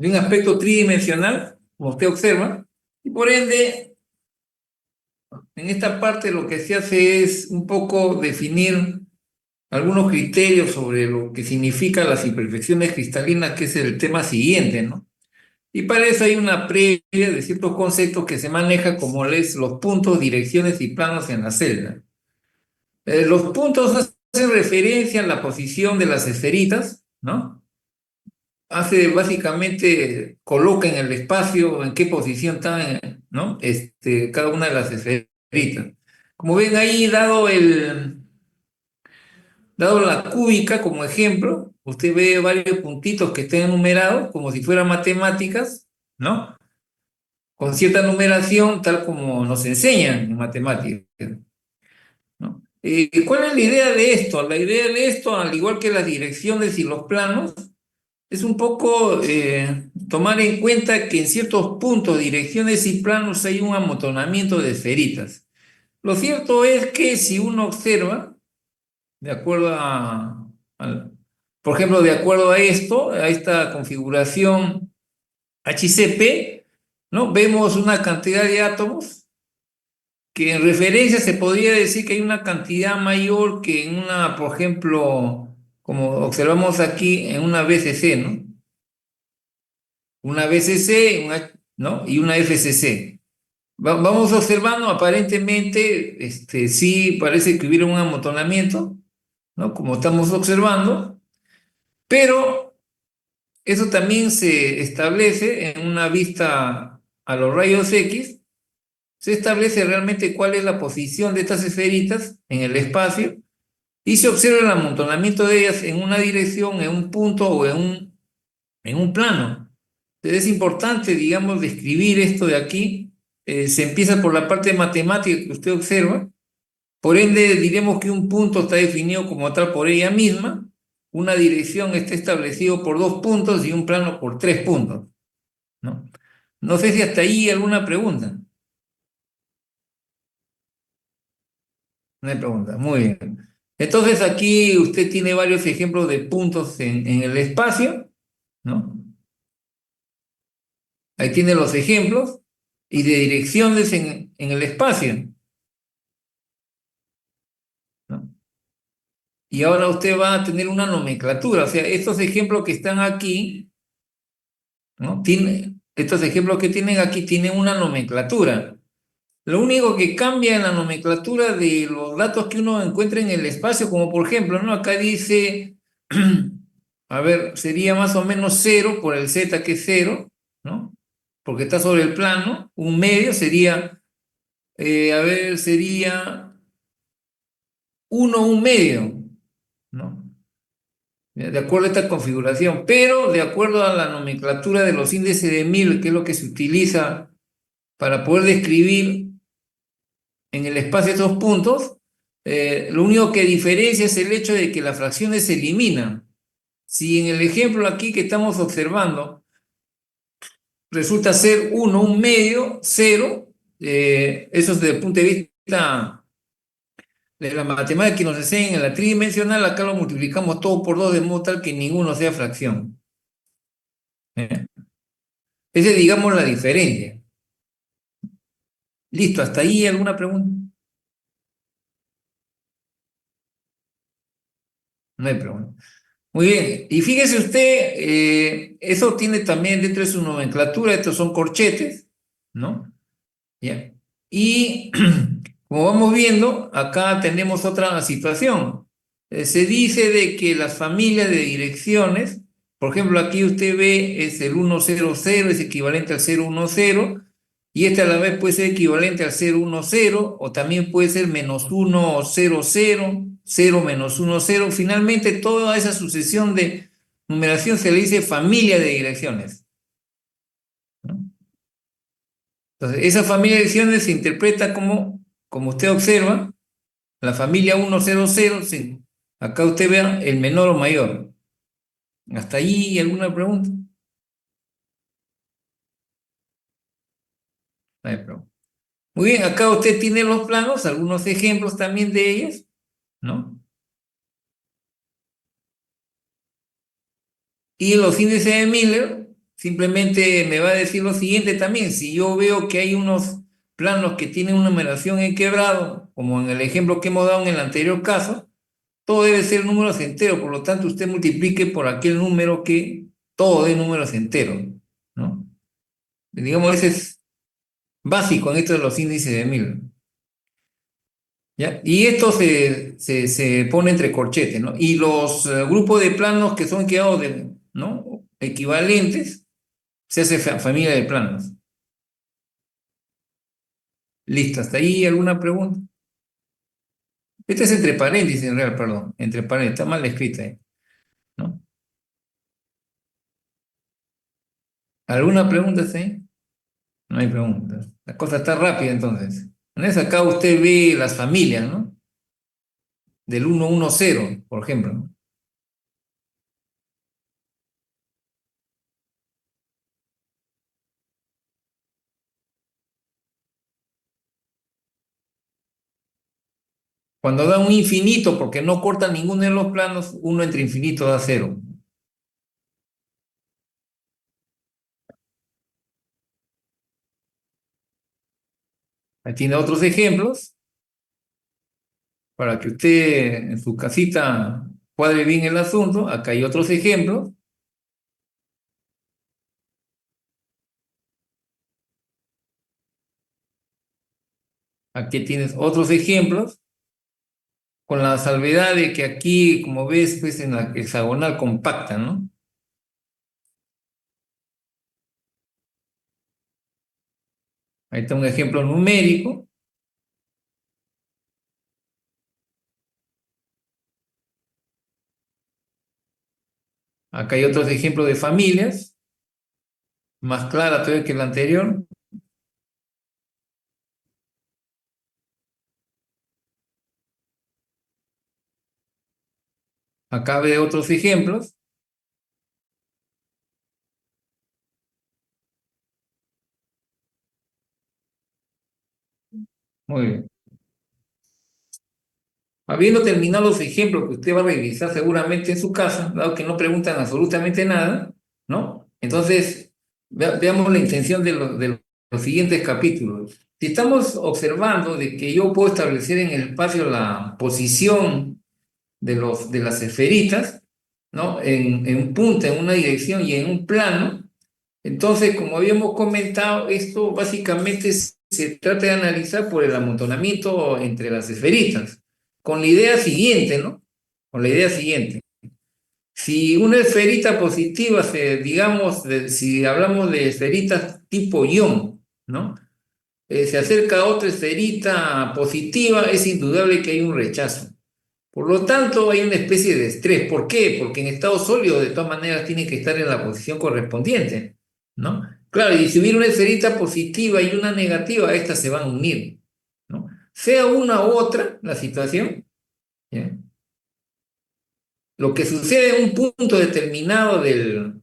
de un aspecto tridimensional, como usted observa, y por ende, en esta parte lo que se hace es un poco definir algunos criterios sobre lo que significan las imperfecciones cristalinas, que es el tema siguiente, ¿no? Y para eso hay una previa de ciertos conceptos que se maneja como los puntos, direcciones y planos en la celda. Los puntos hacen referencia a la posición de las esferitas, ¿no? Hace básicamente, coloca en el espacio en qué posición están, ¿no? Cada una de las esferitas. Como ven ahí, dado la cúbica como ejemplo, usted ve varios puntitos que estén enumerados como si fueran matemáticas, ¿no? Con cierta numeración, tal como nos enseñan en matemáticas, ¿no? ¿Cuál es la idea de esto? La idea de esto, al igual que las direcciones y los planos, es un poco tomar en cuenta que en ciertos puntos, direcciones y planos hay un amontonamiento de esferitas. Lo cierto es que si uno observa, de acuerdo por ejemplo, de acuerdo a esto, a esta configuración HCP, ¿no? Vemos una cantidad de átomos que en referencia se podría decir que hay una cantidad mayor que en una, por ejemplo, como observamos aquí, en una BCC, ¿no? Una BCC, ¿no? Y una FCC. Vamos observando, aparentemente, sí parece que hubiera un amontonamiento, ¿no? Como estamos observando, pero eso también se establece en una vista a los rayos X, se establece realmente cuál es la posición de estas esferitas en el espacio y se observa el amontonamiento de ellas en una dirección, en un punto o en un plano. Entonces es importante, digamos, describir esto de aquí. Se empieza por la parte matemática que usted observa. Por ende, diremos que un punto está definido como tal por ella misma, una dirección está establecido por dos puntos y un plano por tres puntos, ¿no? No sé si hasta ahí alguna pregunta. No hay pregunta. Muy bien. Entonces aquí usted tiene varios ejemplos de puntos en el espacio, ¿no? Ahí tiene los ejemplos y de direcciones en el espacio, ¿no? Y ahora usted va a tener una nomenclatura, o sea, estos ejemplos que están aquí, ¿no? Estos ejemplos que tienen aquí tienen una nomenclatura. Lo único que cambia en la nomenclatura de los datos que uno encuentra en el espacio, como por ejemplo, ¿no? Acá dice, a ver, sería más o menos cero por el z que es cero, ¿no? Porque está sobre el plano. Un medio sería, a ver, sería uno un medio, ¿no? De acuerdo a esta configuración, pero de acuerdo a la nomenclatura de los índices de Mil, que es lo que se utiliza para poder describir en el espacio estos puntos, lo único que diferencia es el hecho de que las fracciones se eliminan. Si en el ejemplo aquí que estamos observando resulta ser uno un medio, cero, eso es desde el punto de vista de la matemática que nos enseñan en la tridimensional, acá lo multiplicamos todo por 2 de modo tal que ninguno sea fracción. ¿Eh? Esa es, digamos, la diferencia. Listo, ¿hasta ahí alguna pregunta? No hay pregunta. Muy bien, y fíjese usted, eso tiene también dentro de su nomenclatura, estos son corchetes, ¿no? Ya. Y como vamos viendo, acá tenemos otra situación. Se dice de que las familias de direcciones, por ejemplo, aquí usted ve es el 100, es equivalente al 010, y este a la vez puede ser equivalente al 010, o también puede ser -100, 0 -1 0. Finalmente, toda esa sucesión de numeración se le dice familia de direcciones, ¿no? Entonces, esa familia de direcciones se interpreta como usted observa, la familia 100, sí. Acá usted vea el menor o mayor. ¿Hasta ahí alguna pregunta? No hay pregunta. Muy bien, acá usted tiene los planos, algunos ejemplos también de ellos, ¿no? Y los índices de Miller simplemente me va a decir lo siguiente también. Si yo veo que hay unos planos que tienen una numeración en quebrado, como en el ejemplo que hemos dado en el anterior caso, todo debe ser números enteros, por lo tanto usted multiplique por aquel número que todo de números enteros, ¿no? Digamos, ese es básico en esto de los índices de Miller, ¿ya? Y esto se pone entre corchetes, ¿no? Y los grupos de planos que son quedados de, ¿no? Equivalentes, se hace familia de planos. Listo, ¿hasta ahí alguna pregunta? Este es entre paréntesis en real, perdón, entre paréntesis, está mal escrita ahí, ¿no? ¿Alguna pregunta hasta ahí? No hay preguntas. La cosa está rápida entonces. En esa acá usted ve las familias, ¿no? Del 110, por ejemplo, ¿no? Cuando da un infinito, porque no corta ninguno de los planos, uno entre infinito da cero. Ahí tiene otros ejemplos para que usted en su casita cuadre bien el asunto. Acá hay otros ejemplos. Aquí tienes otros ejemplos, con la salvedad de que aquí, como ves, pues en la hexagonal compacta, ¿no? Ahí está un ejemplo numérico. Acá hay otros ejemplos de familias, más clara todavía que el anterior. Acá ve otros ejemplos. Muy bien. Habiendo terminado los ejemplos que usted va a revisar seguramente en su casa, dado que no preguntan absolutamente nada, ¿no? Entonces, veamos la intención de los siguientes capítulos. Si estamos observando de que yo puedo establecer en el espacio la posición de las esferitas, ¿no? En un punto, en una dirección y en un plano, entonces, como habíamos comentado, esto básicamente se trata de analizar por el amontonamiento entre las esferitas, con la idea siguiente, ¿no? Con la idea siguiente. Si una esferita positiva, digamos, si hablamos de esferitas tipo ion, ¿no? Se acerca a otra esferita positiva, es indudable que hay un rechazo. Por lo tanto, hay una especie de estrés. ¿Por qué? Porque en estado sólido, de todas maneras, tiene que estar en la posición correspondiente, ¿no? Claro, y si hubiera una esferita positiva y una negativa, estas se van a unir, ¿no? Sea una u otra la situación, ¿ya? Lo que sucede en un punto determinado del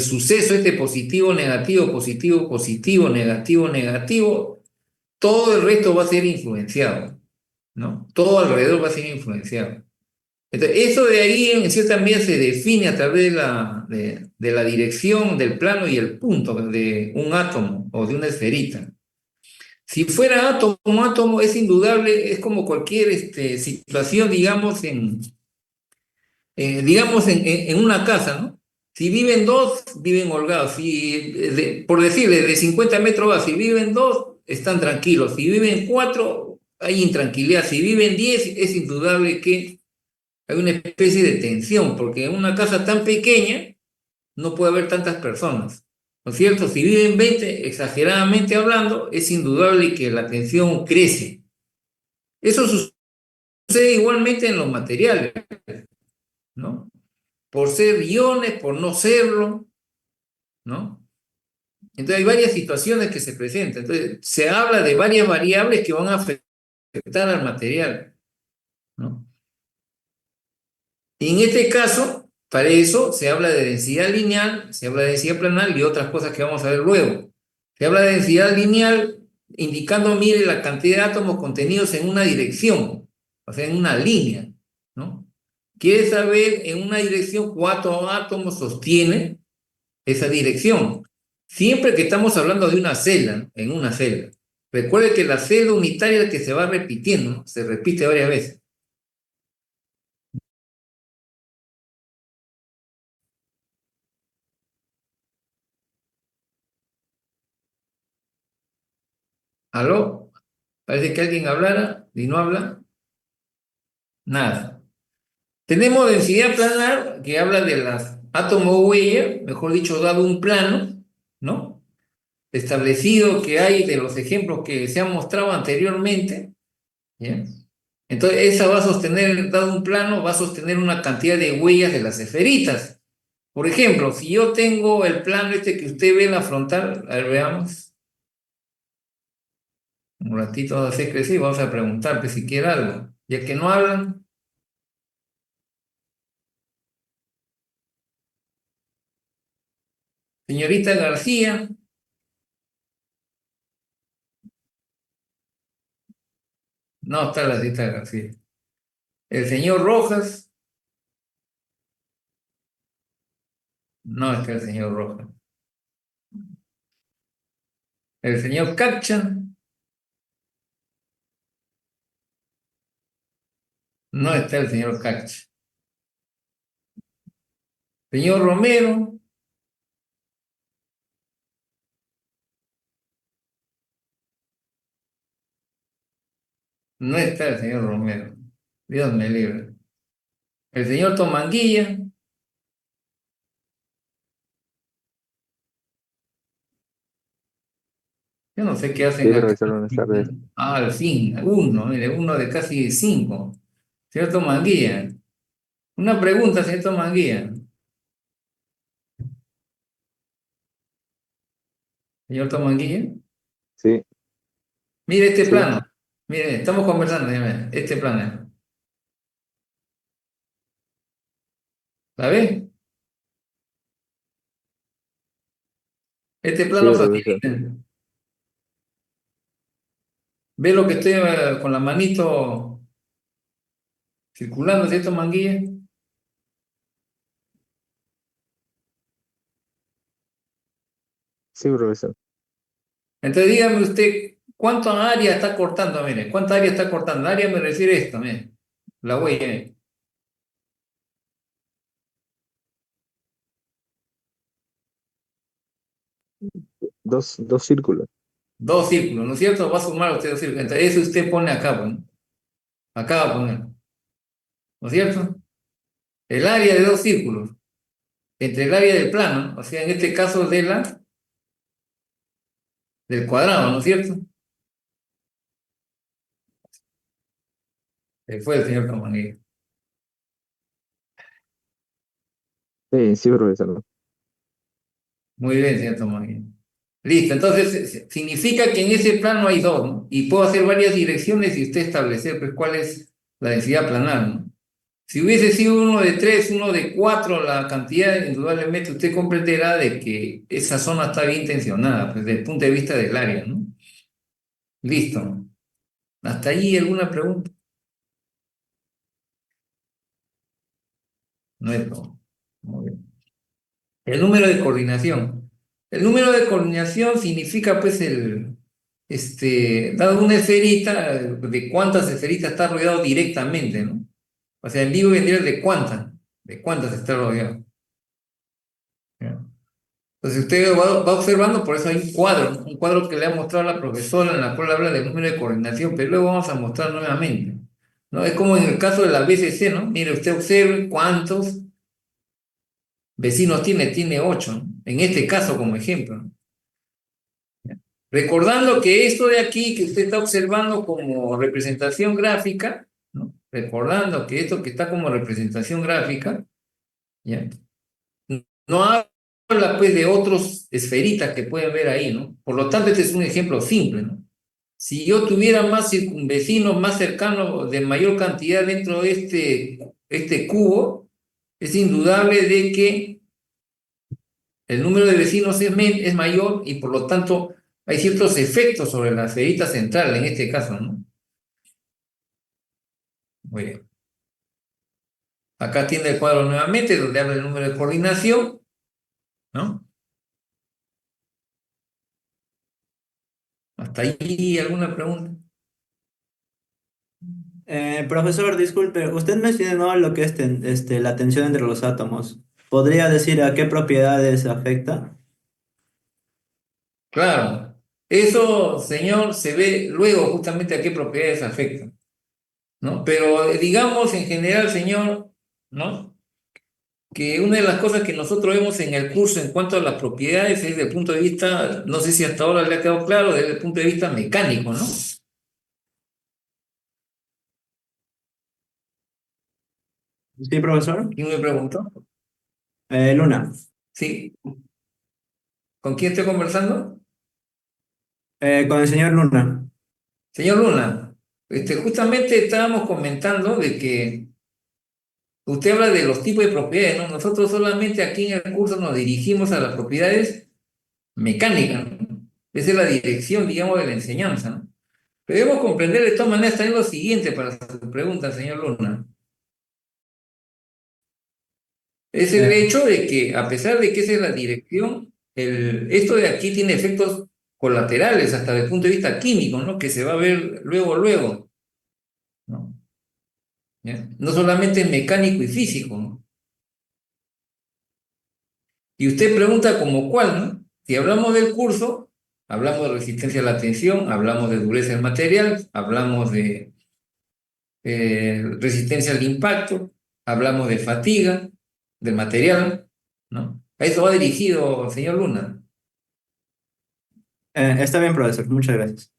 suceso, este positivo, negativo, positivo, positivo, negativo, negativo, todo el resto va a ser influenciado, ¿no? Todo alrededor va a ser influenciado. Entonces, eso de ahí en cierta medida se define a través de la dirección del plano y el punto de un átomo o de una esferita. Si fuera átomo, átomo es indudable, es como cualquier situación, digamos en una casa, ¿no? Si viven dos, viven holgados. Si, por decirle, de 50 metros va, si viven dos, están tranquilos. Si viven cuatro, hay intranquilidad. Si viven 10, es indudable que hay una especie de tensión, porque en una casa tan pequeña no puede haber tantas personas, ¿no es cierto? Si viven 20, exageradamente hablando, es indudable que la tensión crece. Eso sucede igualmente en los materiales, ¿no? Por ser iones, por no serlo, ¿no? Entonces hay varias situaciones que se presentan. Entonces se habla de varias variables que van a afectar al material, ¿no? Y en este caso, para eso se habla de densidad lineal, se habla de densidad planal y otras cosas que vamos a ver luego. Se habla de densidad lineal indicando, mire, la cantidad de átomos contenidos en una dirección, o sea, en una línea, ¿no? Quiere saber en una dirección cuántos átomos sostiene esa dirección. Siempre que estamos hablando de una celda, ¿no? En una celda. Recuerde que la celda unitaria es la que se va repitiendo, ¿no? Se repite varias veces. ¿Aló? Parece que alguien hablara y no habla. Nada. Tenemos densidad planar que habla de las átomos huella, mejor dicho, dado un plano, ¿no? Establecido que hay de los ejemplos que se han mostrado anteriormente, ¿ya? Entonces, esa va a sostener, dado un plano, va a sostener una cantidad de huellas de las esferitas. Por ejemplo, si yo tengo el plano este que usted ve en la frontal, a ver, veamos, un ratito vamos a hacer crecer y vamos a preguntarle si quiere algo. Ya que no hablan, señorita García, no está la señorita García. El señor Rojas, no está el señor Rojas. El señor Capcha, no está el señor Capcha. Señor Romero, no está el señor Romero. Dios me libre. El señor Tomanguilla, yo no sé qué Sí, hacen acá. profesor, buenas tardes. Ah, al fin, uno, mire, uno de casi cinco. Señor Tomanguilla, una pregunta, señor Tomanguilla. Señor Tomanguilla, Sí, mire este sí, plano. Mire, estamos conversando, dígame, este plano. ¿La ve? Este sí, plano profesor. satelital. ¿Ve lo que estoy con la manito circulando, cierto, Manguilla? Sí, profesor. Entonces dígame usted, ¿cuánta área está cortando? Mire, ¿cuánta área está cortando? Área me refiere a esto, mire. La huella, mire. Dos círculos. Dos círculos, ¿no es cierto? Va a sumar usted dos círculos. Entonces eso usted pone acá, pues, ¿no? Acá va a poner, ¿no es cierto? El área de dos círculos, entre el área del plano, o sea, en este caso del cuadrado, ¿no es cierto? Se fue el señor Camanilla. Sí, sí, profesor. Muy bien, señor Camanilla. Listo, entonces significa que en ese plano hay dos, ¿no? Y puedo hacer varias direcciones y usted establecer pues cuál es la densidad planar, ¿no? Si hubiese sido uno de tres, uno de cuatro, la cantidad, indudablemente usted comprenderá de que esa zona está bien tensionada, pues desde el punto de vista del área, ¿no? Listo. ¿Hasta ahí alguna pregunta? No es todo. Muy bien. El número de coordinación. El número de coordinación significa, pues, dado una esferita, de cuántas esferitas está rodeado directamente, ¿no? O sea, en vivo vendría de cuántas está rodeado. ¿Ya? Entonces usted va observando, por eso hay un cuadro, ¿no? Un cuadro que le ha mostrado la profesora en la cual habla del número de coordinación, pero luego vamos a mostrar nuevamente, ¿no? Es como en el caso de la BCC, ¿no? Mire, usted observe cuántos vecinos tiene ocho, ¿no? En este caso como ejemplo, ¿no? Recordando que esto de aquí que usted está observando como representación gráfica, ¿no? Recordando que esto que está como representación gráfica, ¿ya? No habla pues de otros esferitas que pueden ver ahí, ¿no? Por lo tanto, este es un ejemplo simple, ¿no? Si yo tuviera más circunvecinos más cercanos de mayor cantidad dentro de este cubo, es indudable de que el número de vecinos es mayor y por lo tanto hay ciertos efectos sobre la esferita central en este caso, ¿no? Muy bien. Acá tiene el cuadro nuevamente donde habla el número de coordinación, ¿no? ¿Hasta ahí alguna pregunta? Profesor, disculpe, usted mencionó lo que es la tensión entre los átomos. ¿Podría decir a qué propiedades afecta? Claro, eso, señor, se ve luego justamente a qué propiedades afectan, ¿no? Pero digamos en general, señor, ¿no? Que una de las cosas que nosotros vemos en el curso en cuanto a las propiedades es desde el punto de vista, no sé si hasta ahora le ha quedado claro, desde el punto de vista mecánico, ¿no? Sí, profesor. ¿Quién me preguntó? Luna. ¿Sí? ¿Con quién estoy conversando? Con el señor Luna. Señor Luna, justamente estábamos comentando de que usted habla de los tipos de propiedades, ¿no? Nosotros solamente aquí en el curso nos dirigimos a las propiedades mecánicas, ¿no? Esa es la dirección, digamos, de la enseñanza, ¿no? Pero debemos comprender de todas maneras también lo siguiente para su pregunta, señor Luna. Es el Eh, hecho de que, a pesar de que esa es la dirección, esto de aquí tiene efectos colaterales hasta desde el punto de vista químico, ¿no? Que se va a ver luego, ¿no? ¿Ya? No solamente mecánico y físico, ¿no? Y usted pregunta como cuál, ¿no? Si hablamos del curso, hablamos de resistencia a la tensión, hablamos de dureza del material, hablamos de resistencia al impacto, hablamos de fatiga del material, ¿no? A eso va dirigido, señor Luna. está bien, profesor. Muchas gracias.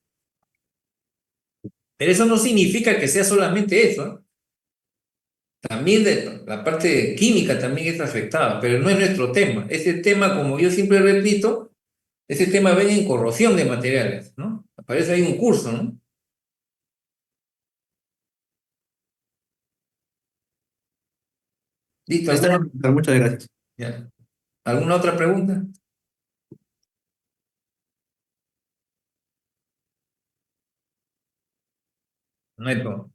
Pero eso no significa que sea solamente eso, ¿no? También la parte química también es afectada, pero no es nuestro tema. Ese tema, como yo siempre repito, ese tema ven en corrosión de materiales, ¿no? Aparece ahí un curso, ¿no? ¿Listo? Está ¿Alguna, bien, profesor. Muchas gracias. ya. ¿Alguna otra pregunta? No hay problema.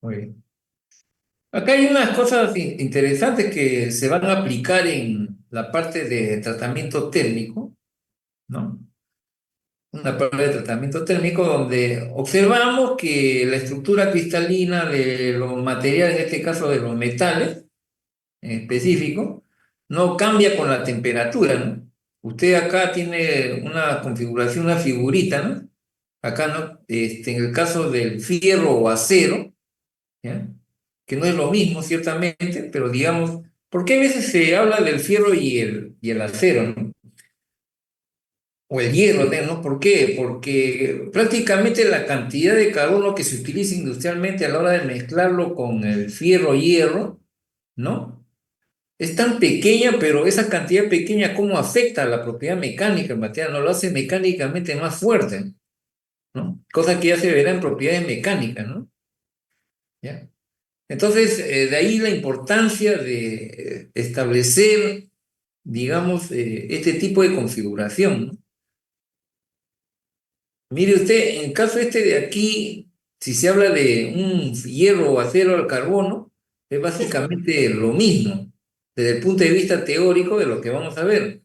Muy bien. Acá hay unas cosas interesantes que se van a aplicar en la parte de tratamiento térmico, ¿no? Una parte de tratamiento térmico donde observamos que la estructura cristalina de los materiales, en este caso de los metales en específico, no cambia con la temperatura, ¿no? Usted acá tiene una configuración, una figurita, ¿no? Acá, ¿no? En el caso del fierro o acero, ¿ya? Que no es lo mismo, ciertamente, pero digamos, ¿por qué a veces se habla del fierro y el acero, ¿no? O el hierro, ¿no? ¿Por qué? Porque prácticamente la cantidad de carbono que se utiliza industrialmente a la hora de mezclarlo con el fierro-hierro, ¿no? Es tan pequeña, pero esa cantidad pequeña, ¿cómo afecta a la propiedad mecánica del material? No lo hace mecánicamente más fuerte, ¿no? Cosa que ya se verá en propiedades mecánicas, ¿no? ¿Ya? Entonces, de ahí la importancia de establecer, digamos, este tipo de configuración, ¿no? Mire usted, en el caso este de aquí, si se habla de un hierro o acero al carbono, es básicamente lo mismo, desde el punto de vista teórico de lo que vamos a ver.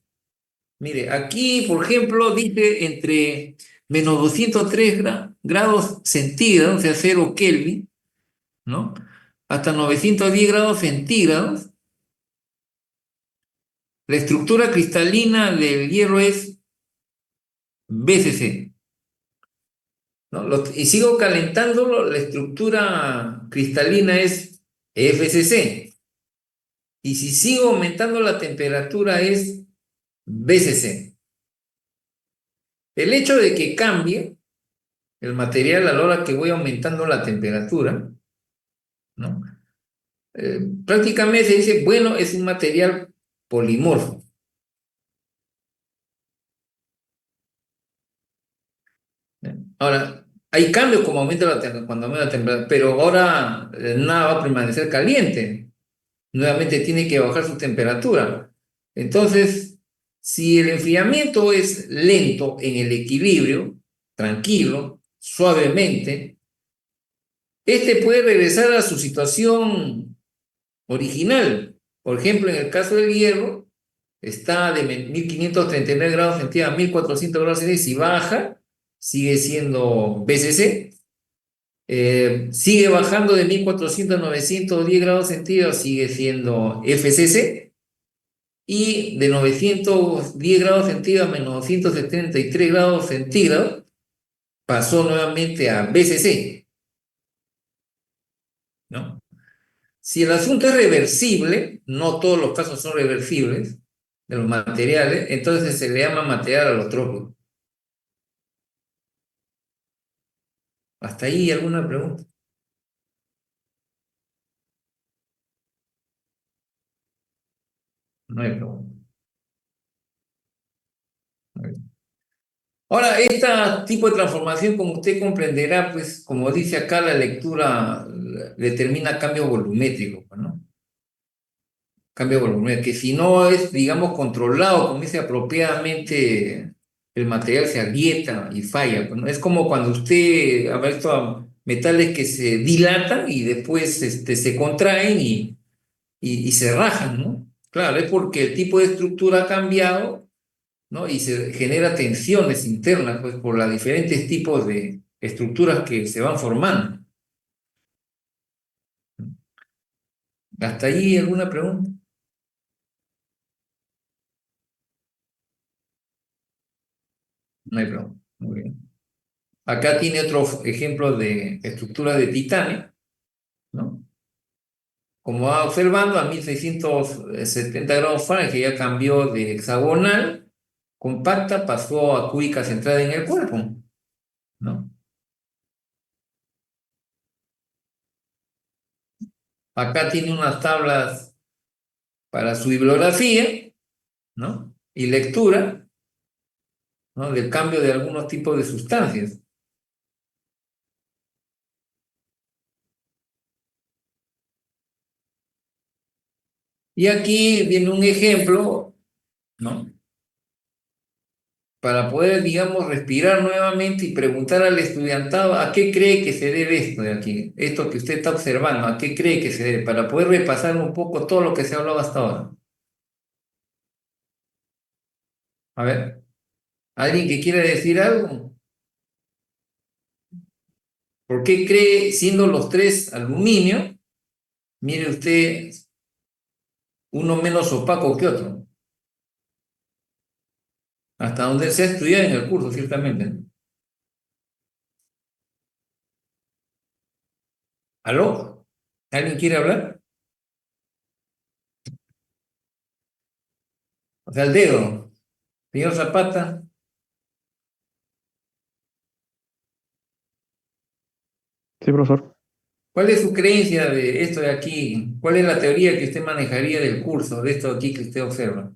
Mire, aquí, por ejemplo, dice entre menos 203 grados centígrados, o sea, 0 Kelvin, ¿no? Hasta 910 grados centígrados. La estructura cristalina del hierro es BCC, ¿no? Y sigo calentándolo, la estructura cristalina es FCC. Y si sigo aumentando la temperatura es BCC. El hecho de que cambie el material a la hora que voy aumentando la temperatura, ¿no? Prácticamente se dice, bueno, es un material polimorfo. Ahora, hay cambios como aumenta cuando aumenta la temperatura, pero ahora nada va a permanecer caliente. Nuevamente tiene que bajar su temperatura. Entonces, si el enfriamiento es lento en el equilibrio, tranquilo, suavemente, este puede regresar a su situación original. Por ejemplo, en el caso del hierro, está de 1539 grados centígrados a 1400 grados centígrados y baja, sigue siendo BCC. Sigue bajando de 1400 a 910 grados centígrados, sigue siendo FCC. Y de 910 grados centígrados a menos 273 grados centígrados pasó nuevamente a BCC, ¿no? Si el asunto es reversible, no todos los casos son reversibles de los materiales, entonces se le llama material alotrópico. ¿Hasta ahí alguna pregunta? No hay pregunta. Muy bien. Ahora, este tipo de transformación, como usted comprenderá, pues, como dice acá, la lectura determina cambios volumétricos, ¿no? Cambio volumétrico, que si no es, digamos, controlado, como dice apropiadamente, el material se agrieta y falla, pues, ¿no? Es como cuando usted ha visto a metales que se dilatan y después se contraen y se rajan, ¿no? Claro, es porque el tipo de estructura ha cambiado, ¿no? Y se genera tensiones internas, pues, por los diferentes tipos de estructuras que se van formando. ¿Hasta ahí alguna pregunta? No hay pregunta. Muy bien. Acá tiene otro ejemplo de estructuras de titanio, ¿no? Como va observando, a 1670 grados Fahrenheit ya cambió de hexagonal, compacta, pasó a cúbica centrada en el cuerpo, ¿no? Acá tiene unas tablas para su bibliografía, ¿no? Y lectura, ¿no? Del cambio de algunos tipos de sustancias. Y aquí viene un ejemplo, ¿no? Para poder, digamos, respirar nuevamente y preguntar al estudiantado a qué cree que se debe esto de aquí, esto que usted está observando, a qué cree que se debe, para poder repasar un poco todo lo que se ha hablado hasta ahora. A ver, ¿alguien que quiera decir algo? ¿Por qué cree, siendo los tres aluminio, mire usted, uno menos opaco que otro? Hasta donde se ha estudiado en el curso, ciertamente. ¿Aló? ¿Alguien quiere hablar? O sea, el dedo. Señor Zapata, Sí, profesor. ¿cuál es su creencia de esto de aquí? ¿Cuál es la teoría que usted manejaría del curso, de esto de aquí que usted observa?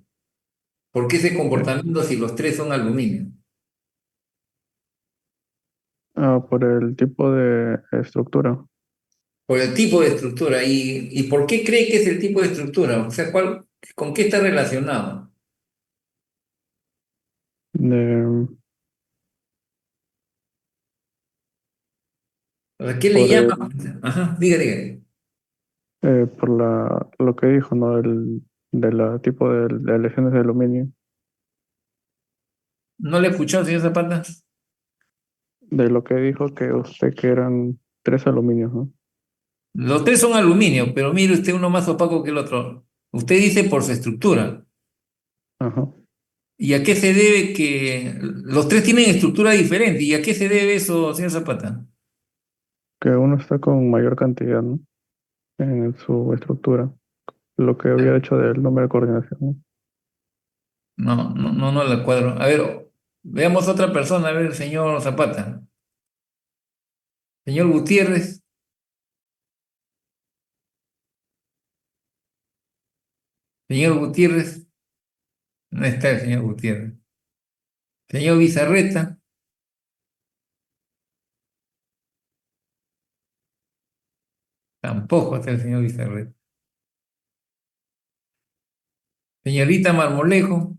¿Por qué ese comportamiento si los tres son aluminio? Por el tipo de estructura. Por el tipo de estructura. ¿Y por qué cree que es el tipo de estructura? O sea, ¿con qué está relacionado? De, O sea, ¿qué le por llama? el, Ajá, diga, diga. por lo que dijo, ¿no? De la tipo de lesiones de aluminio. ¿No le escuchó, señor Zapata? De lo que dijo que usted que eran tres aluminios, ¿no? Los tres son aluminio, pero mire usted uno más opaco que el otro. Usted dice por su estructura. Ajá. ¿Y a qué se debe que los tres tienen estructura diferente? ¿Y a qué se debe eso, señor Zapata? Que uno está con mayor cantidad, ¿no? En su estructura. Lo que había hecho del nombre de coordinación, ¿no? No la cuadro. A ver, veamos otra persona, a ver, el señor Zapata. Señor Gutiérrez, señor Gutiérrez, no está el señor Gutiérrez. Señor Bizarreta, tampoco está el señor Bizarreta. Señorita Marmolejo,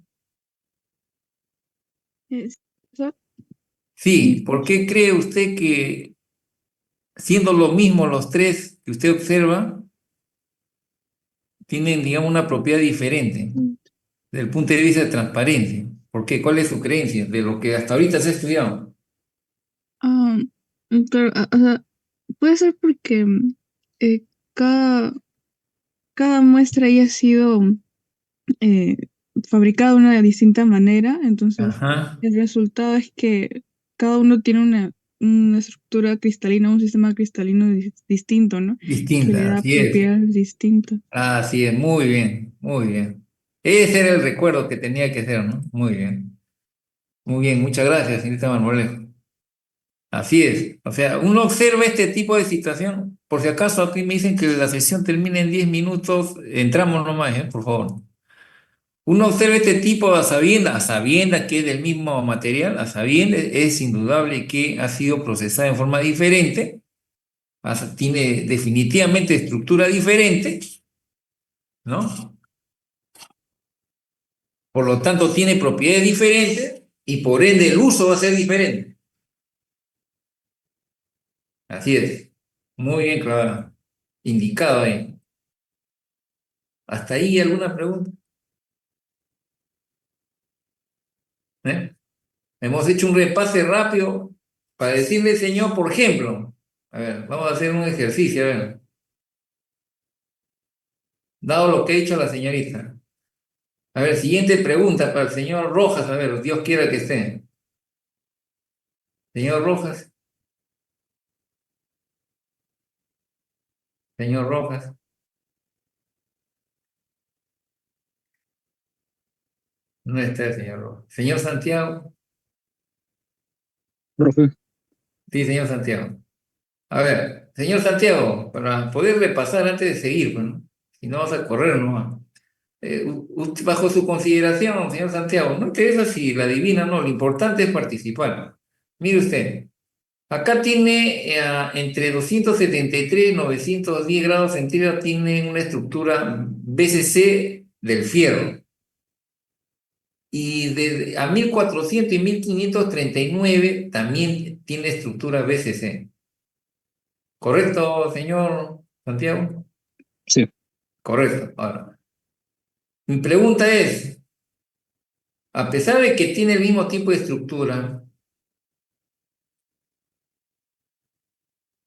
Es- so- sí, ¿por qué cree usted que siendo lo mismo los tres que usted observa, tienen, digamos, una propiedad diferente desde el punto de vista de transparencia? ¿Por qué? ¿Cuál es su creencia de lo que hasta ahorita se ha estudiado? Claro, o sea, puede ser porque eh, cada, cada muestra haya sido eh, fabricada de una distinta manera, entonces Ajá, el resultado es que cada uno tiene una estructura cristalina, un sistema cristalino distinto, ¿no? Que le distinta, da así es. propiedades distintas. Así es, muy bien, muy bien. Ese era el recuerdo que tenía que hacer, ¿no? Muy bien, muchas gracias, señorita Marmolejo. Así es, o sea, uno observa este tipo de situación. Por si acaso aquí me dicen que la sesión termina en 10 minutos, entramos nomás, por favor. Uno observa este tipo a sabiendas que es del mismo material, a sabiendas es indudable que ha sido procesada en forma diferente, tiene definitivamente estructura diferente, ¿no? Por lo tanto, tiene propiedades diferentes y por ende el uso va a ser diferente. Así es. Muy bien, claro. Indicado ahí. ¿Hasta ahí alguna pregunta? ¿Eh? Hemos hecho un repase rápido para decirle, señor, por ejemplo, a ver, vamos a hacer un ejercicio, a ver, dado lo que ha dicho la señorita. A ver, siguiente pregunta para el señor Rojas, a ver, Dios quiera que esté. Señor Rojas, señor Rojas, no está el señor Rojas. Señor Santiago, Profe, sí, señor Santiago. A ver, señor Santiago, para poder repasar antes de seguir, bueno, si no vas a correr nomás. Bajo su consideración, señor Santiago, no interesa si la adivina o no, lo importante es participar. Mire usted, acá tiene entre 273 y 910 grados centígrados, tiene una estructura BCC del fierro. Y a 1400 y 1539 también tiene estructura BCC. ¿Correcto, señor Santiago? sí. Correcto. Ahora, mi pregunta es, a pesar de que tiene el mismo tipo de estructura,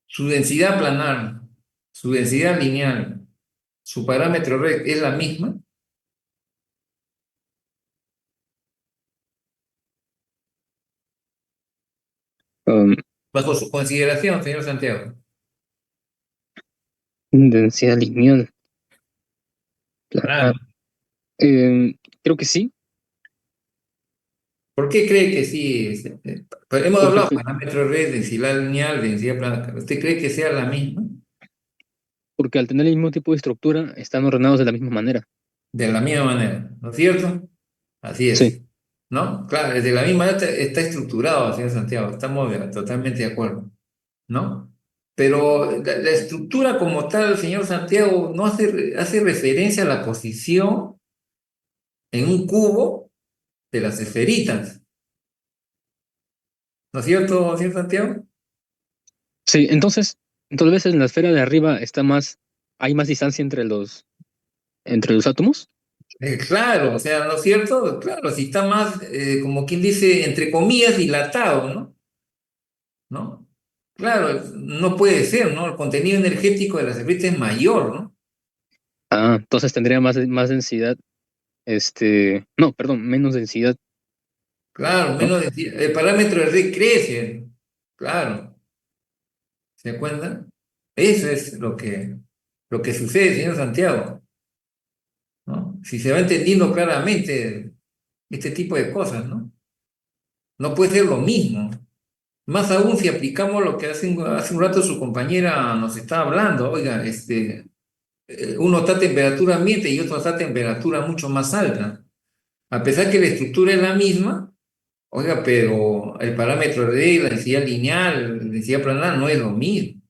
su densidad planar, su densidad lineal, su parámetro rect es la misma, Um, bajo su consideración, señor Santiago. densidad lineal. Claro. Planar. Creo que sí, ¿Por qué cree que sí? Pues hemos porque hablado de parámetro rect, densidad lineal, densidad planar. ¿Usted cree que sea la misma? porque al tener el mismo tipo de estructura están ordenados de la misma manera. De la misma manera, ¿no es cierto? Así Sí. es. ¿No? Claro, de la misma manera está estructurado, señor Santiago, estamos totalmente de acuerdo. ¿No? Pero la estructura como tal, señor Santiago, no hace referencia a la posición en un cubo de las esferitas, ¿no es cierto, señor Santiago? Sí, entonces, tal vez en la esfera de arriba hay más distancia entre los átomos. Claro, o sea, ¿no es cierto? Claro, si está más, como quien dice, entre comillas, dilatado, ¿no? ¿No? Claro, no puede ser, ¿no? El contenido energético de las esferitas es mayor, ¿no? Ah, entonces tendría más densidad, no, perdón, menos densidad, Claro, ¿no? menos el parámetro de red crece, claro. ¿Se acuerdan? Eso es lo que sucede, señor Santiago, ¿no? Si se va entendiendo claramente este tipo de cosas, ¿no? No puede ser lo mismo. Más aún si aplicamos lo que hace un rato su compañera nos estaba hablando, oiga, uno está a temperatura ambiente y otro está a temperatura mucho más alta. A pesar que la estructura es la misma, oiga, pero el parámetro de la densidad lineal, la densidad planar no es lo mismo.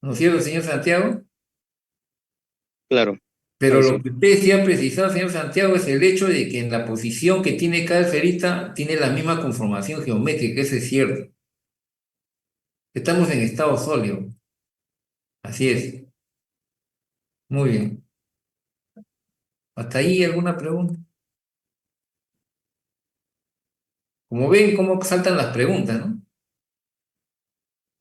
¿No es cierto, señor Santiago? Claro, Pero ahí lo sí. que usted sí ha precisado, señor Santiago, es el hecho de que en la posición que tiene cada esferita tiene la misma conformación geométrica, eso es cierto. Estamos en estado sólido, así es. Muy bien. ¿Hasta ahí alguna pregunta? Como ven, cómo saltan las preguntas, ¿no?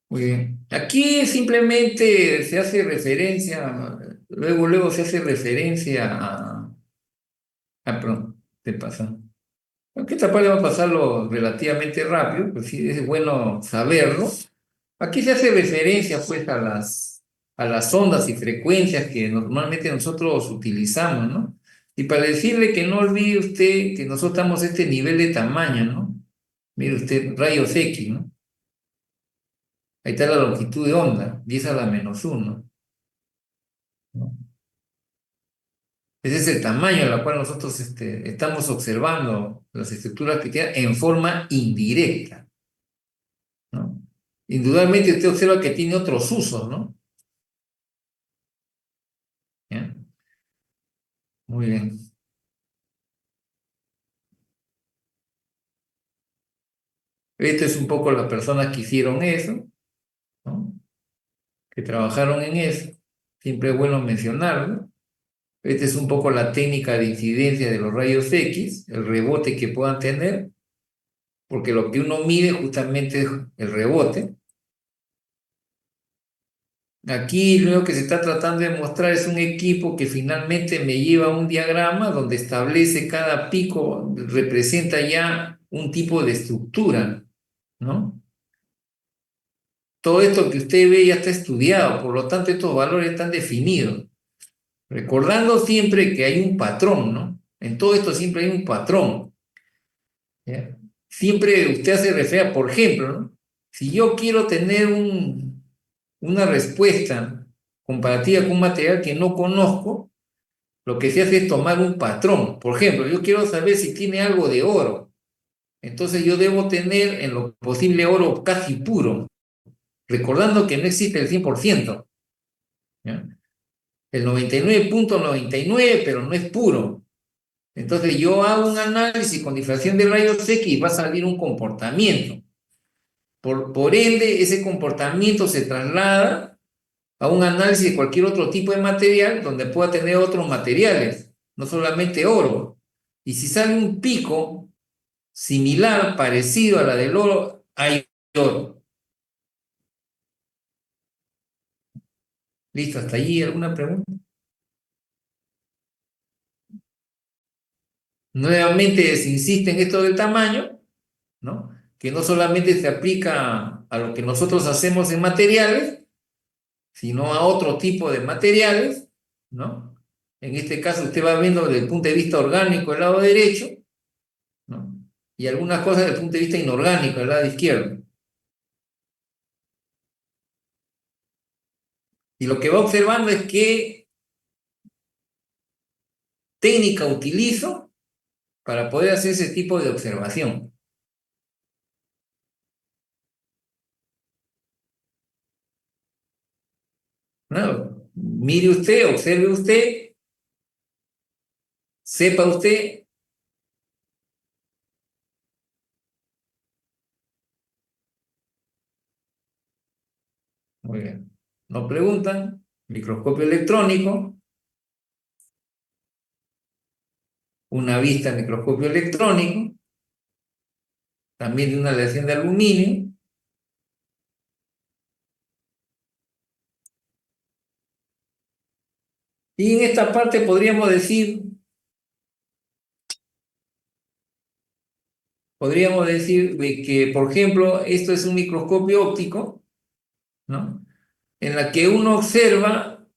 Muy bien. Aquí simplemente se hace referencia, luego se hace referencia perdón, te pasa. Aunque esta parte vamos a pasarlo relativamente rápido, pues sí, es bueno saberlo. Aquí se hace referencia pues a las ondas y frecuencias que normalmente nosotros utilizamos, ¿no? Y para decirle que no olvide usted que nosotros estamos a este nivel de tamaño, ¿no? Mire usted, rayos X, ¿no? Ahí está la longitud de onda, 10 a la -1, ¿no? Ese es el tamaño en el cual nosotros estamos observando las estructuras que tienen en forma indirecta, ¿no? Indudablemente usted observa que tiene otros usos, ¿no? ¿Ya? Muy bien. Esto es un poco las personas que hicieron eso, ¿no? Que trabajaron en eso. Siempre es bueno mencionarlo. Esta es un poco la técnica de incidencia de los rayos X, el rebote que puedan tener, porque lo que uno mide justamente es el rebote. Aquí lo que se está tratando de mostrar es un equipo que finalmente me lleva a un diagrama donde establece cada pico, representa ya un tipo de estructura, ¿no? Todo esto que usted ve ya está estudiado, por lo tanto estos valores están definidos. Recordando siempre que hay un patrón, ¿no? En todo esto siempre hay un patrón, ¿ya? Siempre usted hace referencia, por ejemplo, ¿no? Si yo quiero tener una respuesta comparativa con un material que no conozco, lo que se hace es tomar un patrón. Por ejemplo, yo quiero saber si tiene algo de oro. Entonces yo debo tener en lo posible oro casi puro, recordando que no existe el 100%, ¿ya? El 99,99, pero no es puro. Entonces yo hago un análisis con difracción de rayos X y va a salir un comportamiento. Por ende, ese comportamiento se traslada a un análisis de cualquier otro tipo de material donde pueda tener otros materiales, no solamente oro. Y si sale un pico similar, parecido a la del oro, hay oro. ¿Listo? ¿Hasta allí alguna pregunta? Nuevamente se insiste en esto del tamaño, ¿no? Que no solamente se aplica a lo que nosotros hacemos en materiales, sino a otro tipo de materiales, ¿no? En este caso usted va viendo desde el punto de vista orgánico el lado derecho, ¿no? Y algunas cosas desde el punto de vista inorgánico el lado izquierdo. Y lo que va observando es qué técnica utilizo para poder hacer ese tipo de observación. ¿No? Mire usted, observe usted, sepa usted. Muy bien. Nos preguntan, microscopio electrónico, una vista microscopio electrónico, también de una aleación de aluminio. Y en esta parte podríamos decir de que, por ejemplo, esto es un microscopio óptico, ¿no? En la que uno observa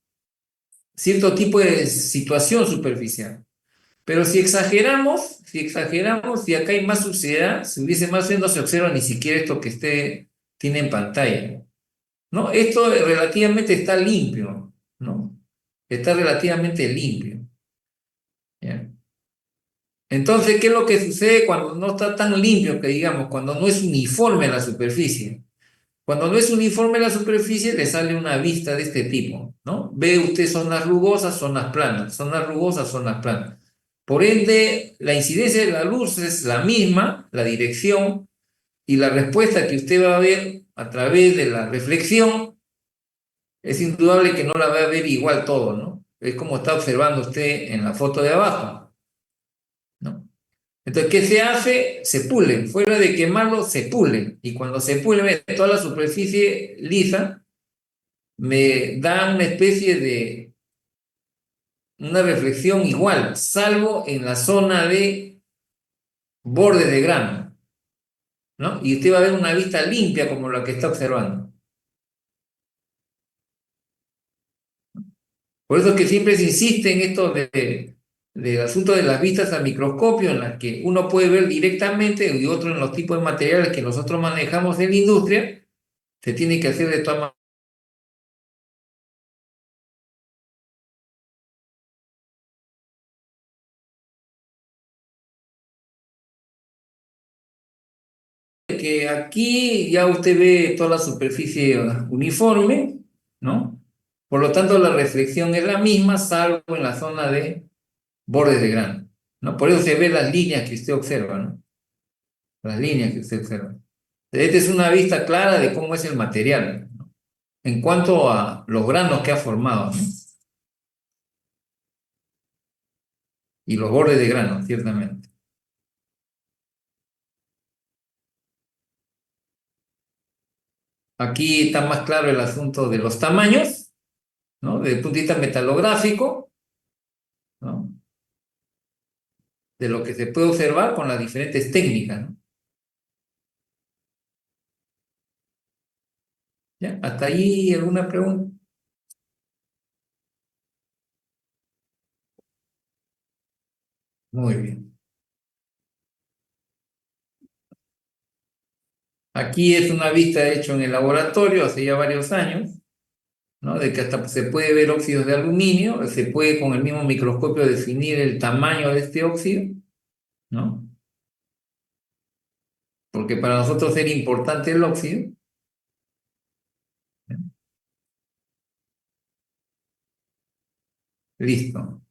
cierto tipo de situación superficial. Pero si acá hay más suciedad, si hubiese más suciedad, no se observa ni siquiera esto que tiene en pantalla, ¿no? Esto relativamente está limpio, ¿no? Está relativamente limpio, ¿ya? Entonces, ¿qué es lo que sucede cuando no está tan limpio, que digamos, cuando no es uniforme la superficie? Cuando no es uniforme la superficie, le sale una vista de este tipo, ¿no? Ve usted zonas rugosas, zonas planas, zonas rugosas, zonas planas. Por ende, la incidencia de la luz es la misma, la dirección, y la respuesta que usted va a ver a través de la reflexión es indudable que no la va a ver igual todo, ¿no? Es como está observando usted en la foto de abajo, ¿no? Entonces, ¿qué se hace? Se pulen. Fuera de quemarlo, se pulen. Y cuando se pulen, ve, toda la superficie lisa me da una especie de una reflexión igual, salvo en la zona de borde de grano, ¿no? Y usted va a ver una vista limpia como la que está observando. Por eso es que siempre se insiste en esto del asunto de las vistas a microscopio, en las que uno puede ver directamente y otro en los tipos de materiales que nosotros manejamos en la industria, se tiene que hacer de todas maneras que aquí ya usted ve toda la superficie uniforme, ¿no? Por lo tanto, la reflexión es la misma, salvo en la zona de borde de grano, ¿no? Por eso se ve las líneas que usted observa, ¿no? Las líneas que usted observa. Esta es una vista clara de cómo es el material, ¿no? En cuanto a los granos que ha formado, ¿no? Y los bordes de grano, ciertamente. Aquí está más claro el asunto de los tamaños, ¿no? Desde el punto de vista metalográfico, ¿no? De lo que se puede observar con las diferentes técnicas, ¿no? ¿Ya? ¿Hasta ahí alguna pregunta? Muy bien. Aquí es una vista hecha en el laboratorio hace ya varios años, ¿no? De que hasta se puede ver óxidos de aluminio, se puede con el mismo microscopio definir el tamaño de este óxido, ¿no? Porque para nosotros era importante el óxido. Listo.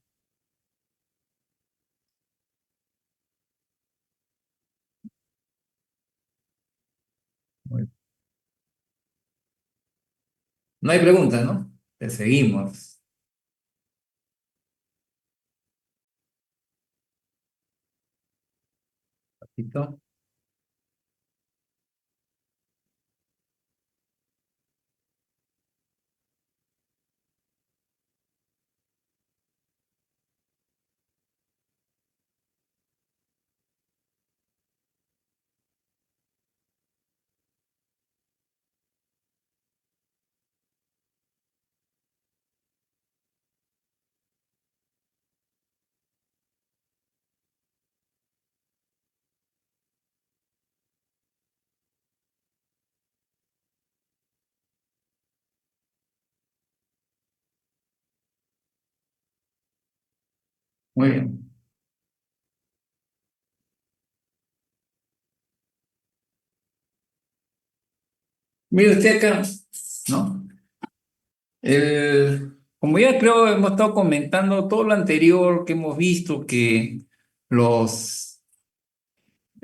Muy bien. No hay preguntas, ¿no? Pues seguimos. ¿Listo? Muy bien. Mire usted acá, ¿no? Como ya creo hemos estado comentando todo lo anterior que hemos visto, que los,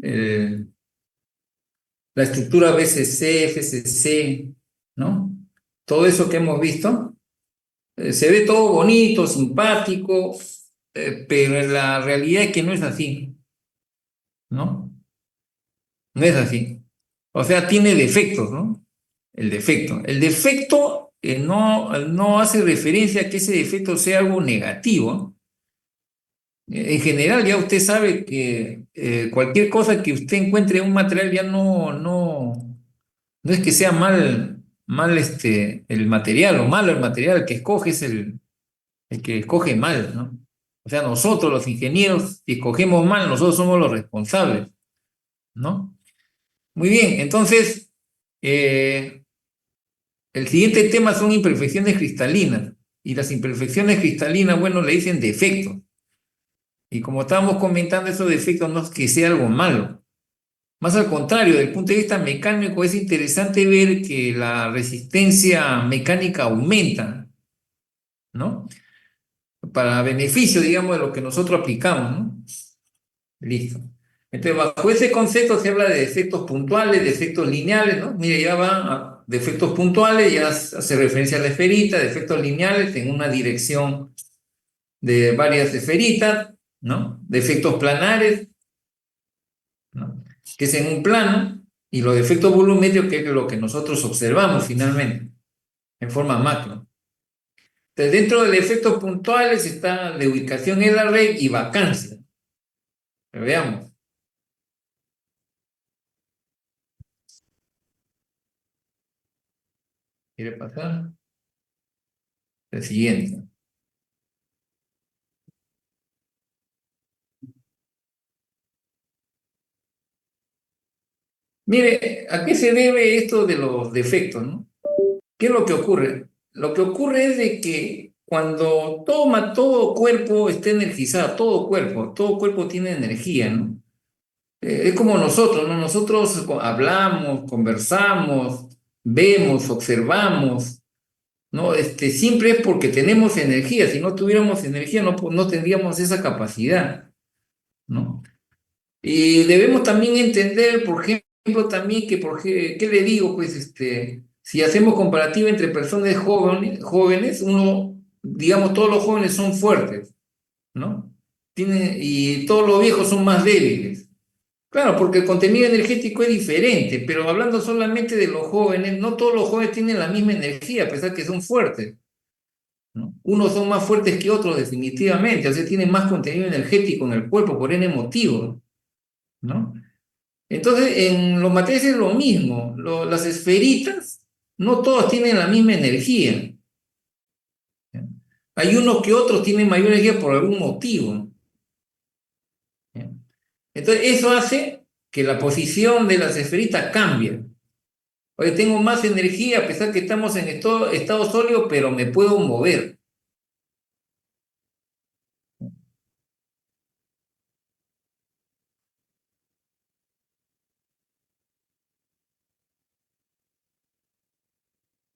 eh, la estructura BCC, FCC, ¿no? Todo eso que hemos visto, se ve todo bonito, simpático, pero la realidad es que no es así, ¿no? No es así. O sea, tiene defectos, ¿no? El defecto. El defecto no hace referencia a que ese defecto sea algo negativo. En general, ya usted sabe que cualquier cosa que usted encuentre en un material ya no es que sea mal el material o malo el material, el que escoge es el que escoge mal, ¿no? O sea, nosotros los ingenieros, si escogemos mal, nosotros somos los responsables, ¿no? Muy bien, entonces, el siguiente tema son imperfecciones cristalinas. Y las imperfecciones cristalinas, bueno, le dicen defectos. Y como estábamos comentando, esos defectos no es que sea algo malo. Más al contrario, desde el punto de vista mecánico, es interesante ver que la resistencia mecánica aumenta, ¿no? Para beneficio, digamos, de lo que nosotros aplicamos, ¿no? Listo. Entonces, bajo ese concepto se habla de defectos puntuales, defectos lineales, ¿no? Mire, ya van a defectos puntuales, ya hace referencia a la esferita, defectos lineales en una dirección de varias esferitas, ¿no? Defectos planares, ¿no? Que es en un plano, y los efectos volumétricos, que es lo que nosotros observamos finalmente, en forma macro. Entonces, dentro de efectos puntuales está de ubicación en la red y vacancia. Pero veamos. ¿Quiere pasar? El siguiente. Mire, ¿a qué se debe esto de los defectos, no? ¿Qué es lo que ocurre? Lo que ocurre es de que cuando todo cuerpo está energizado, todo cuerpo tiene energía, ¿no? Es como nosotros, ¿no? Nosotros hablamos, conversamos, vemos, observamos, ¿no? Siempre es porque tenemos energía. Si no tuviéramos energía, no tendríamos esa capacidad, ¿no? Y debemos también entender, por ejemplo, también ¿qué le digo? Pues, si hacemos comparativa entre personas jóvenes, digamos, todos los jóvenes son fuertes, ¿no? Y todos los viejos son más débiles. Claro, porque el contenido energético es diferente, pero hablando solamente de los jóvenes, no todos los jóvenes tienen la misma energía, a pesar que son fuertes, ¿no? Unos son más fuertes que otros definitivamente, o sea, tienen más contenido energético en el cuerpo, por N motivo, ¿no? Entonces, en los materiales es lo mismo. Las esferitas, no todas tienen la misma energía. ¿Ya? Hay unos que otros tienen mayor energía por algún motivo. ¿Ya? Entonces, eso hace que la posición de las esferitas cambie. Oye, tengo más energía a pesar que estamos en estado sólido, pero me puedo mover.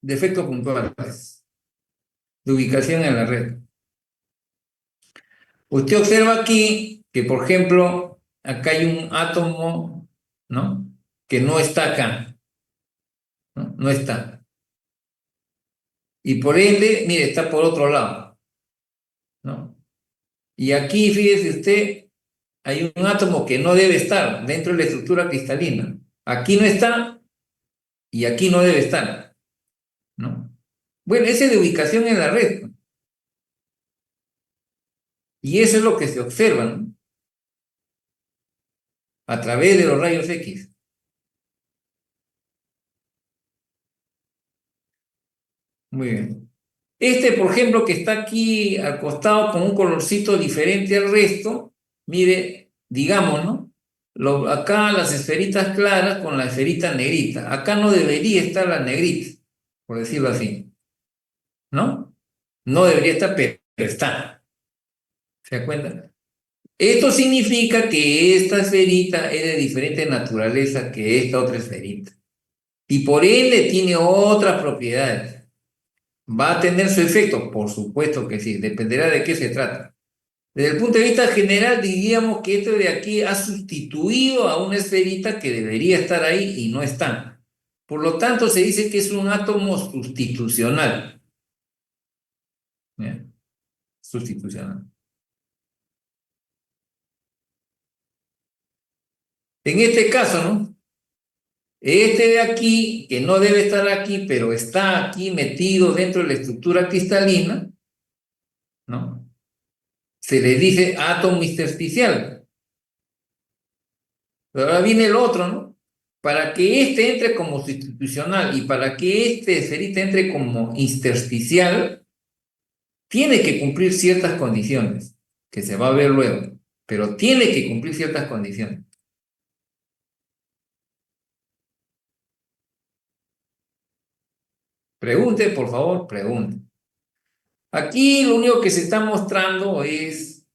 Defectos puntuales de ubicación en la red. Usted observa aquí que, por ejemplo, acá hay un átomo, ¿no? Que no está acá, ¿no? No está. Y por ende, mire, está por otro lado, ¿no? Y aquí, fíjese usted, hay un átomo que no debe estar dentro de la estructura cristalina. Aquí no está y aquí no debe estar, ¿no? Bueno, ese es de ubicación en la red. Y eso es lo que se observa, ¿no? A través de los rayos X. Muy bien. Por ejemplo, que está aquí al costado con un colorcito diferente al resto, mire, digamos, ¿no? Acá las esferitas claras con la esferita negrita. Acá no debería estar la negrita, por decirlo así, ¿no? No debería estar, pero está. ¿Se da cuenta? Esto significa que esta esferita es de diferente naturaleza que esta otra esferita. Y por ende tiene otras propiedades. ¿Va a tener su efecto? Por supuesto que sí, dependerá de qué se trata. Desde el punto de vista general, diríamos que esto de aquí ha sustituido a una esferita que debería estar ahí y no está. Por lo tanto, se dice que es un átomo sustitucional. ¿Ya? Sustitucional. En este caso, ¿no? Este de aquí, que no debe estar aquí, pero está aquí metido dentro de la estructura cristalina, ¿no? Se le dice átomo intersticial. Pero ahora viene el otro, ¿no? Para que este entre como sustitucional y para que este esferita entre como intersticial, tiene que cumplir ciertas condiciones, que se va a ver luego, pero tiene que cumplir ciertas condiciones. Pregunte, por favor, pregunte. Aquí lo único que se está mostrando es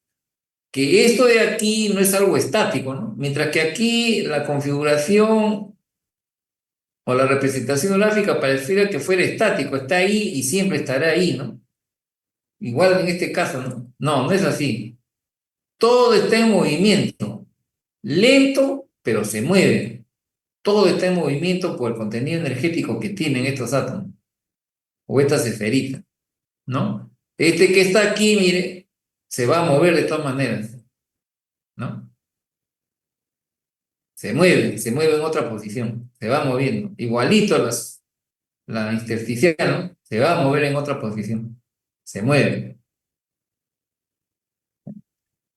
que esto de aquí no es algo estático, ¿no? Mientras que aquí la configuración o la representación gráfica pareciera que fuera estático, está ahí y siempre estará ahí, ¿no? Igual en este caso, ¿no? No, no es así. Todo está en movimiento, lento, pero se mueve. Todo está en movimiento por el contenido energético que tienen estos átomos o estas esferitas, ¿no? Este que está aquí, mire, se va a mover de todas maneras, ¿no? se mueve en otra posición, se va moviendo. Igualito la intersticial, ¿no? Se va a mover en otra posición, se mueve.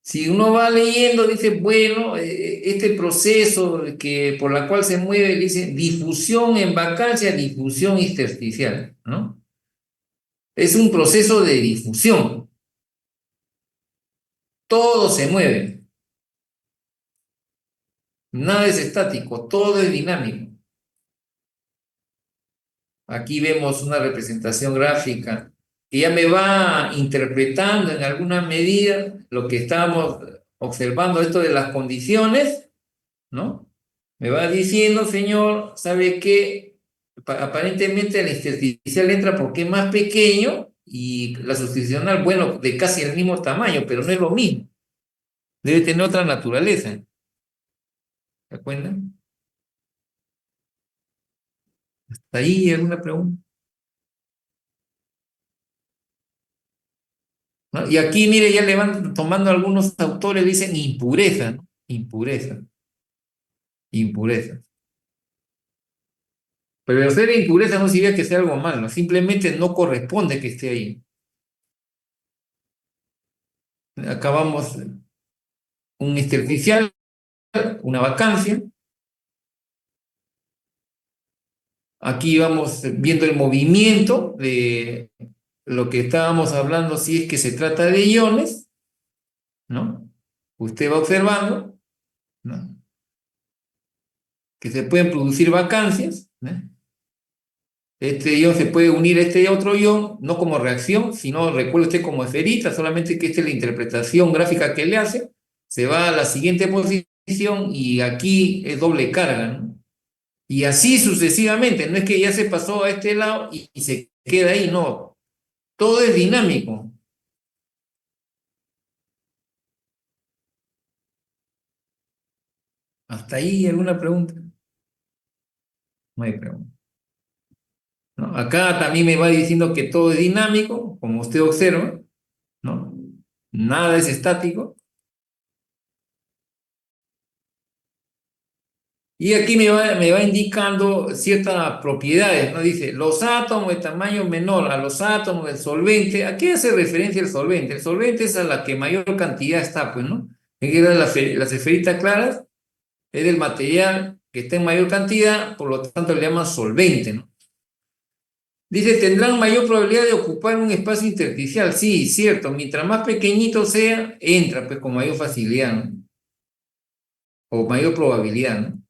Si uno va leyendo, dice, bueno, este proceso por la cual se mueve, dice difusión en vacancia, difusión intersticial, ¿no? Es un proceso de difusión. Todo se mueve, nada es estático, todo es dinámico. Aquí vemos una representación gráfica que ya me va interpretando en alguna medida lo que estábamos observando, esto de las condiciones, ¿no? Me va diciendo, señor, ¿sabe qué? Aparentemente el intersticial entra porque es más pequeño y la sustitucional, bueno, de casi el mismo tamaño, pero no es lo mismo. Debe tener otra naturaleza. ¿Se acuerdan? ¿Está ahí alguna pregunta? ¿No? Y aquí, mire, ya le van tomando algunos autores, dicen impureza, ¿no? Impureza, impureza. Pero el ser impureza no significa que sea algo malo, simplemente no corresponde que esté ahí. Acabamos un intersticial, una vacancia. Aquí vamos viendo el movimiento de lo que estábamos hablando, si es que se trata de iones, ¿no? Usted va observando, ¿no? Que se pueden producir vacancias, ¿no? Este ion se puede unir a este otro ion, no como reacción, sino, recuerde usted, como esferita, solamente que esta es la interpretación gráfica que le hace, se va a la siguiente posición y aquí es doble carga, ¿no? Y así sucesivamente, no es que ya se pasó a este lado y se queda ahí, no, todo es dinámico. ¿Hasta ahí alguna pregunta? No hay pregunta, ¿no? Acá también me va diciendo que todo es dinámico, como usted observa, ¿no? Nada es estático. Y aquí me va indicando ciertas propiedades, ¿no? Dice, los átomos de tamaño menor a los átomos del solvente. ¿A qué hace referencia el solvente? El solvente es a la que mayor cantidad está, pues, ¿no? En que las esferitas claras es el material que está en mayor cantidad, por lo tanto le llaman solvente, ¿no? Dice, tendrán mayor probabilidad de ocupar un espacio intersticial. Sí, cierto. Mientras más pequeñito sea, entra, pues, con mayor facilidad, ¿no? O mayor probabilidad, ¿no?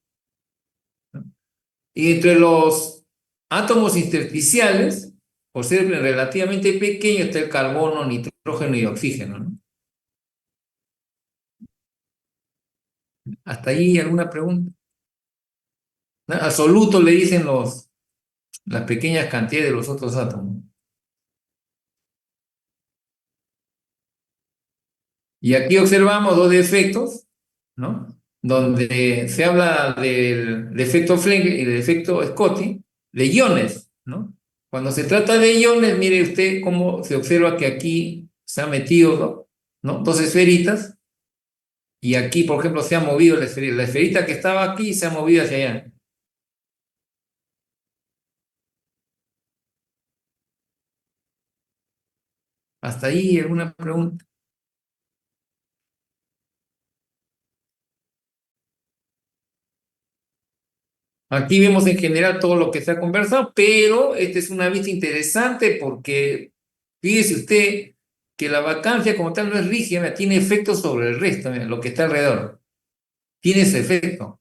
Y entre los átomos intersticiales, por ser relativamente pequeños, está el carbono, nitrógeno y oxígeno, ¿no? ¿Hasta ahí alguna pregunta? ¿No? Absoluto le dicen las pequeñas cantidades de los otros átomos. Y aquí observamos dos defectos, ¿no? Donde se habla del efecto Flegel y del efecto Scotti, de iones, ¿no? Cuando se trata de iones, mire usted cómo se observa que aquí se ha metido, ¿no? Dos esferitas, y aquí, por ejemplo, se ha movido la esferita que estaba aquí se ha movido hacia allá. ¿Hasta ahí alguna pregunta? Aquí vemos en general todo lo que se ha conversado, pero esta es una vista interesante porque fíjese usted que la vacancia como tal no es rígida, mira, tiene efectos sobre el resto, mira, lo que está alrededor. Tiene ese efecto.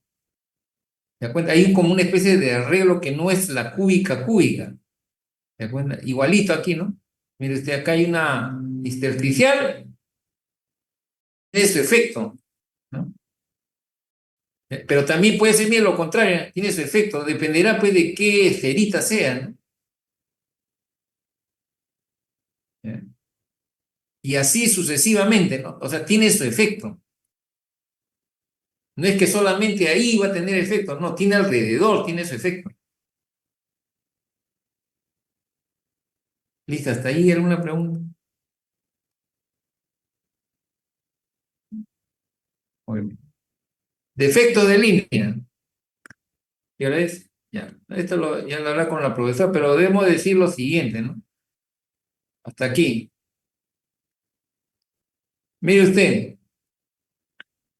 ¿Se da cuenta? Hay como una especie de arreglo que no es la cúbica cúbica. ¿Se da cuenta? Igualito aquí, ¿no? Mire usted, acá hay una intersticial, tiene su efecto, ¿no? Pero también puede ser bien lo contrario, tiene su efecto, dependerá pues de qué esferita sea, ¿no? Y así sucesivamente, ¿no? O sea, tiene su efecto. No es que solamente ahí va a tener efecto, no, tiene alrededor, tiene su efecto. ¿Listo? ¿Hasta ahí alguna pregunta? Muy bien. Defectos de línea. ¿Ya ves? Ya. Ya lo hará con la profesora, pero debemos decir lo siguiente, ¿no? Hasta aquí. Mire usted.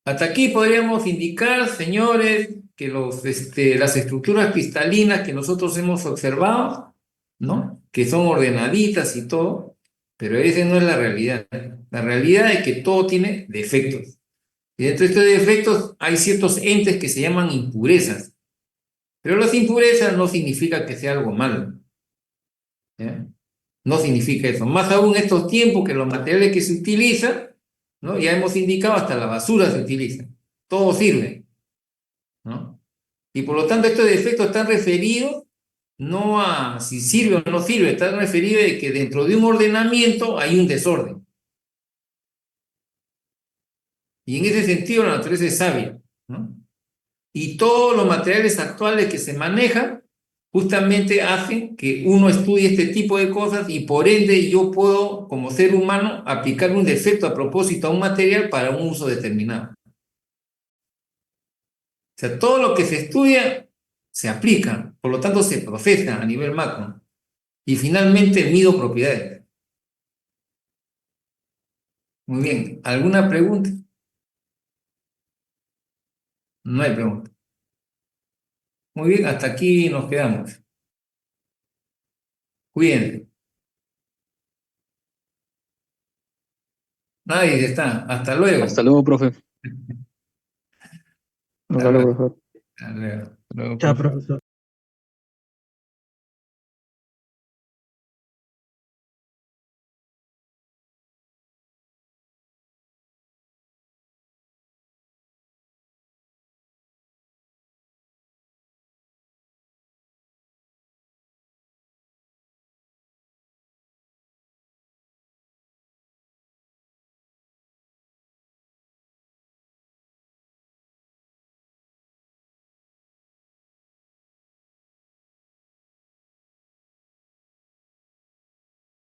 Hasta aquí podríamos indicar, señores, que las estructuras cristalinas que nosotros hemos observado, ¿no? Que son ordenaditas y todo, pero esa no es la realidad. La realidad es que todo tiene defectos. Y dentro de estos defectos hay ciertos entes que se llaman impurezas. Pero las impurezas no significa que sea algo malo. ¿Ya? No significa eso. Más aún en estos tiempos que los materiales que se utilizan, ¿no? Ya hemos indicado, hasta la basura se utiliza. Todo sirve, ¿no? Y por lo tanto estos defectos están referidos no a si sirve o no sirve, están referidos a que dentro de un ordenamiento hay un desorden. Y en ese sentido la naturaleza es sabia, ¿no? Y todos los materiales actuales que se manejan justamente hacen que uno estudie este tipo de cosas y por ende yo puedo, como ser humano, aplicar un defecto a propósito a un material para un uso determinado. O sea, todo lo que se estudia se aplica, por lo tanto se procesa a nivel macro. Y finalmente mido propiedades. Muy bien, ¿alguna pregunta? No hay pregunta. Muy bien, hasta aquí nos quedamos. Cuídense. Nadie está. Hasta luego. Hasta luego, profe. Nos Hasta da la luego. profesor. Hasta luego. Hasta luego, Chao, profe. profesor.